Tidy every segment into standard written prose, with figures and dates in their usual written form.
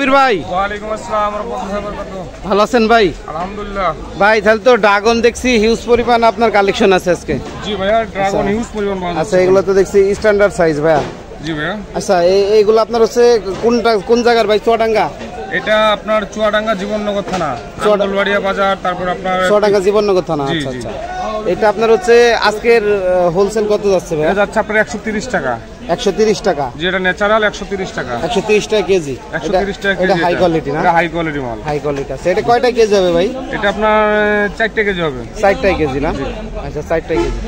কবির ভাই। ওয়ালাইকুম আসসালাম ওয়া রাহমাতুল্লাহি ওয়া বারাকাতুহু। ভালো আছেন ভাই? আলহামদুলিল্লাহ ভাই। তাহলে তো ড্রাগন দেখছি হিউজ পরিমাণ আপনার কালেকশন আছে আজকে। জি ভাইয়া, ড্রাগন হিউজ পরিমাণ মাল আছে। আচ্ছা, এগুলো তো দেখছি স্ট্যান্ডার্ড সাইজ ভাইয়া। জি ভাইয়া। আচ্ছা, এইগুলো আপনার হচ্ছে কোন জায়গার ভাই? চুয়াডাঙ্গা? এটা আপনার চুয়াডাঙ্গা জীবননগর থানা, আন্দুলবাড়িয়া বাজার, তারপর আপনার চুয়াডাঙ্গা জীবননগর থানা। আচ্ছা আচ্ছা, এটা আপনার হচ্ছে আজকের হোলসেল কত যাচ্ছে ভাই? এটা যাচ্ছে আপনার 130 টাকা। 130 টাকা? যেটা ন্যাচারাল 130 টাকা। 130 টাকা কেজি? 130 টাকা কেজি। এটা হাই কোয়ালিটি না? এটা হাই কোয়ালিটি মাল। হাই কোয়ালিটি আছে। এটা কয়টা কেজি হবে ভাই? এটা আপনার 4টা কেজি হবে। 4টা কেজি না? আচ্ছা, 4টা কেজি।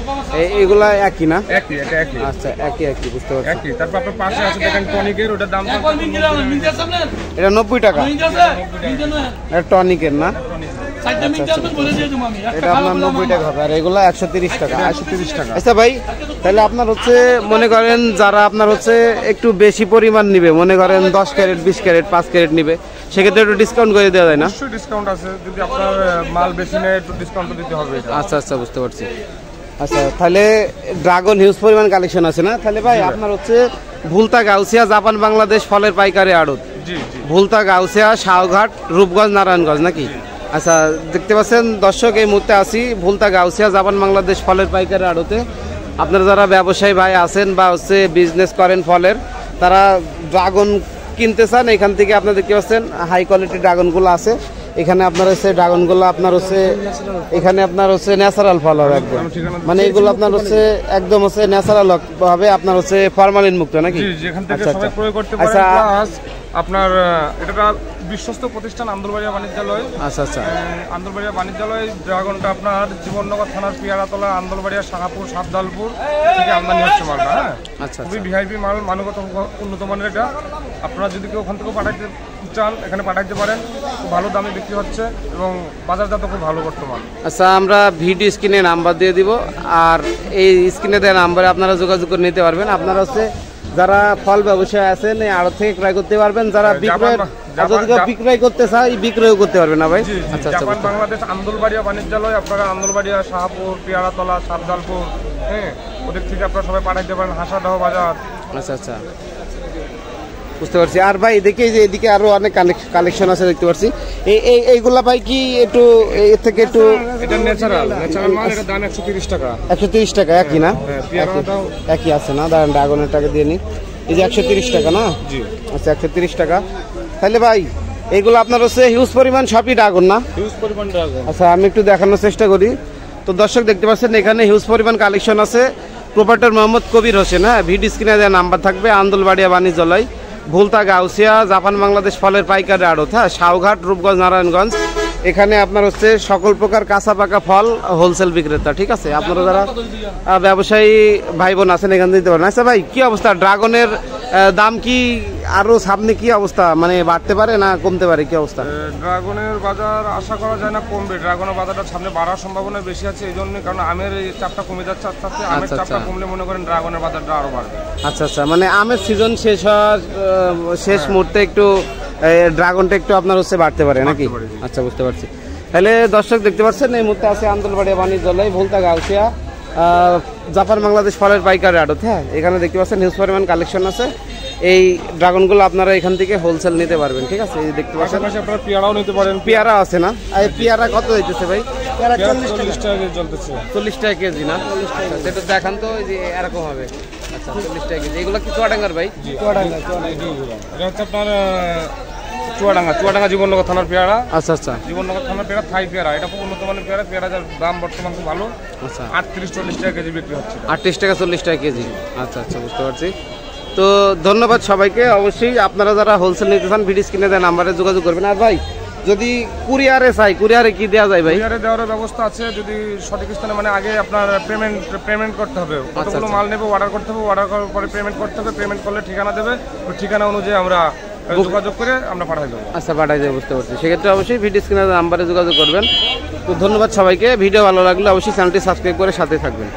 এইগুলা একই না? একই, এটা একই। আচ্ছা, একই বুঝতে পারছি। একই। তারপর আপনার পাশে আছে দেখেন টনিকের, ওটার দাম এটা 90 টাকা। এটা টনিকের না? এটা আপনার 90 টাকা হবে, আর এগুলো 130 টাকা। 130 টাকা। আচ্ছা ভাই, তাহলে আপনার হচ্ছে মনে করেন যারা আপনার হচ্ছে একটু বেশি পরিমাণ নিবে, মনে করেন 10 ক্যারেট, 20 ক্যারেট, 5 ক্যারেট নিবে, সেক্ষেত্রে একটু ডিসকাউন্ট করে দেওয়া যায় না? অবশ্যই ডিসকাউন্ট আছে, যদি আপনার মাল বেশি নেয় একটু ডিসকাউন্ট দিতে হবে। আচ্ছা আচ্ছা, বুঝতে পারছি। আচ্ছা, তাহলে ড্রাগন হিউজ পরিমাণ কালেকশন আছে না? তাহলে ভাই আপনার হচ্ছে ভুলতা গাউসিয়া জাপান বাংলাদেশ ফলের পাইকারি আড়ত। জি জি। ভুলতা গাউসিয়া, শাহঘাট, রূপগঞ্জ, নারায়ণগঞ্জ নাকি? আচ্ছা, দেখতে পাচ্ছেন দর্শক, এই মুহূর্তে আছি ভুলতা গাউসিয়া জাপান বাংলাদেশ ফলের পাইকারি আড়তে। আপনারা যারা ব্যবসায়ী ভাই আছেন বা হচ্ছে বিজনেস করেন ফলের, তারা ড্রাগন কিনতে চান, এখান থেকে আপনারা দেখতে পাচ্ছেন হাই কোয়ালিটি ড্রাগনগুলো আছে। এখানে আপনার হচ্ছে ড্রাগনগুলো আপনার হচ্ছে এখানে আপনার হচ্ছে ন্যাচারাল ফল হবে একদম, মানে এগুলো আপনার হচ্ছে একদম হচ্ছে ন্যাচারাল ভাবে আপনার হচ্ছে ফরমালিন মুক্ত নাকি? যেখান থেকে সবাই প্রয়োগ করতে পারে। প্লাস আপনার এটা বিশ্বস্ত প্রতিষ্ঠান আন্দুলবাড়িয়া বাণিজ্যালয়। আচ্ছা আচ্ছা, আন্দুলবাড়িয়া বাণিজ্যালয় ড্রাগনটা আপনার জীবননগর থানার পিয়ারাতলা, আন্দুলবাড়িয়া, শাহাপুর, সাবদালপুর থেকে আমদানি হচ্ছে মালটা। হ্যাঁ, আচ্ছা, খুবই ভিআইপি মাল, মানগত উন্নত মানের। এটা আপনারা যদি কেউ ওখান থেকে পাঠাইতে চান, এখানে পাঠাইতে পারেন। খুব ভালো দামে বিক্রি হচ্ছে এবং বাজারজাত খুব ভালো বর্তমান। আচ্ছা, আমরা ভিডিও স্ক্রিনে নাম্বার দিয়ে দিব, আর এই স্ক্রিনে দেওয়া নাম্বারে আপনারা যোগাযোগ করে নিতে পারবেন। আপনারা হচ্ছে যারা ফল ব্যবসায়ী আছেন এই আড়ত থেকে ক্রয় করতে পারবেন, যারা বিক্রয় করতে চায় বিক্রয় করতে পারবেন না ভাই? আচ্ছা, জাপান বাংলাদেশ আন্দুলবাড়িয়া বাণিজ্যালয়, আপনারা আন্দুলবাড়িয়া, শাহপুর, পিয়ারাতলা, সাবদালপুর, হ্যাঁ, ওদের থেকে আপনারা সবাই পাঠাইতে পারেন। হাসাদহ বাজার। আচ্ছা আচ্ছা, বুঝতে পারছি। আর ভাই দেখি যে এদিকে আরো অনেক কালেকশন আছে দেখতে পাচ্ছি। এইগুলা ভাই কি একটু এর থেকে একটু? এটা ন্যাচারাল মাল, এর দাম 130 টাকা। 130 টাকা একই না? একই আছে না? দাঁড়ান, ড্রাগনের টাকা দিয়ে নি। এই যে 130 টাকা না? জি। আচ্ছা, 130 টাকা। তাহলে ভাই এইগুলো আপনার হচ্ছে হিউজ পরিমাণ সবই ড্রাগন না? হিউজ পরিমাণ ড্রাগন। আচ্ছা, আমি একটু দেখানোর চেষ্টা করি। তো দর্শক দেখতে পাচ্ছেন এখানে হিউজ পরিমাণ কালেকশন আছে। প্রোপাইটর মোহাম্মদ কবির হোসেন। হ্যাঁ, ভিডিও স্ক্রিনে দেওয়া নাম্বার থাকবে। আন্দুলবাড়িয়া বাণিজ্যালয়, ভুলতা গাউসিয়া জাপান বাংলাদেশ ফলের পাইকারি আড়ত। হ্যাঁ, শাহঘাট, রূপগঞ্জ, নারায়ণগঞ্জ। এখানে আপনার হচ্ছে সকল প্রকার কাঁচা পাকা ফল হোলসেল বিক্রেতা। ঠিক আছে, আপনারা যারা ব্যবসায়ী ভাই বোন আছেন এখান থেকে দিতে পারেন। আচ্ছা ভাই, কি অবস্থা ড্রাগনের দাম? কি আরো সামনে কি অবস্থা, মানে বাড়তে পারে না কমতে পারে, কি অবস্থা? ড্রাগনের বাজার আশা করা যায় না কমবে। ড্রাগনের বাজারটা সামনে বাড়ার সম্ভাবনা বেশি আছে, এই জন্য, কারণ আমের এই চাপটা কমে যাচ্ছে আস্তে আস্তে। আমের চাপটা কমলে মনে করেন ড্রাগনের বাজারটা আরো বাড়বে। আচ্ছা আচ্ছা, মানে আমের সিজন শেষ হওয়ার শেষ মুহূর্তে একটু ড্রাগনটা একটু আপনার হচ্ছে বাড়তে পারে নাকি? আচ্ছা, বুঝতে পারছি। তাহলে দর্শক দেখতে পাচ্ছেন এই মুহূর্তে আছে আন্দুলবাড়িয়া বাণিজ্যালয়, ভুলতা গাউসিয়া জাপান বাংলাদেশ ফলের পাইকারি আড়ত। হ্যাঁ, এখানে দেখতে পাচ্ছেন হিউজ পরিমাণ কালেকশন আছে। এই ড্রাগনগুলো আপনারা এখান থেকে হোলসেল নিতে পারবেন। ঠিক আছে, এই দেখতে পাচ্ছেন। আপনারা পেয়ারাও নিতে পারেন। পেয়ারা আছে না? এই পেয়ারা কত হইতেছে ভাই? পেয়ারা 40 টাকা কেজি চলতেছে। 40 টাকা কেজি না? সেটা দেখান তো, এই যে এরকম হবে। আচ্ছা, 40 টাকা কেজি। এগুলো কি চুয়াডাঙ্গার ভাই? চুয়াডাঙ্গা। এটা হচ্ছে আপনার চুয়াডাঙ্গা জীবননগর থানার পেয়ারা। আচ্ছা আচ্ছা, জীবননগর থানার পেয়ারা, থাই পেয়ারা। এটা খুব উন্নত মানের পেয়ারা। পেয়ারার দাম বর্তমান খুব ভালো। আচ্ছা, 38-40 টাকা কেজি বিক্রি হচ্ছে। 38 টাকা 40 টাকা কেজি। আচ্ছা আচ্ছা, বুঝতে পারছি। তো ধন্যবাদ সবাইকে। অবশ্যই আপনারা যারা হোলসেল নিতে চান ভিডিও স্ক্রিনে দেওয়া নাম্বারে যোগাযোগ করবেন। আর ভাই যদি কুরিয়ারে চাই, কুরিয়ারে কি দেওয়া যায় ভাই? কুরিয়ারে দেওয়ার ব্যবস্থা আছে, যদি সঠিক স্থানে, মানে আগে আপনার পেমেন্ট করতে হবে। কতগুলো মাল নেবে অর্ডার করতে হবে, অর্ডার করার পরে পেমেন্ট করতে হবে। পেমেন্ট করলে ঠিকানা দেবে, ওই ঠিকানা অনুযায়ী আমরা যোগাযোগ করে আমরা পাঠাই দেবো। আচ্ছা, পাঠাই দেবো, বুঝতে পারছি। সেক্ষেত্রে অবশ্যই ভিডিও স্ক্রিনের নাম্বারে যোগাযোগ করবেন। তো ধন্যবাদ সবাইকে। ভিডিও ভালো লাগলে অবশ্যই চ্যানেলটি সাবস্ক্রাইব করে সাথে থাকবেন।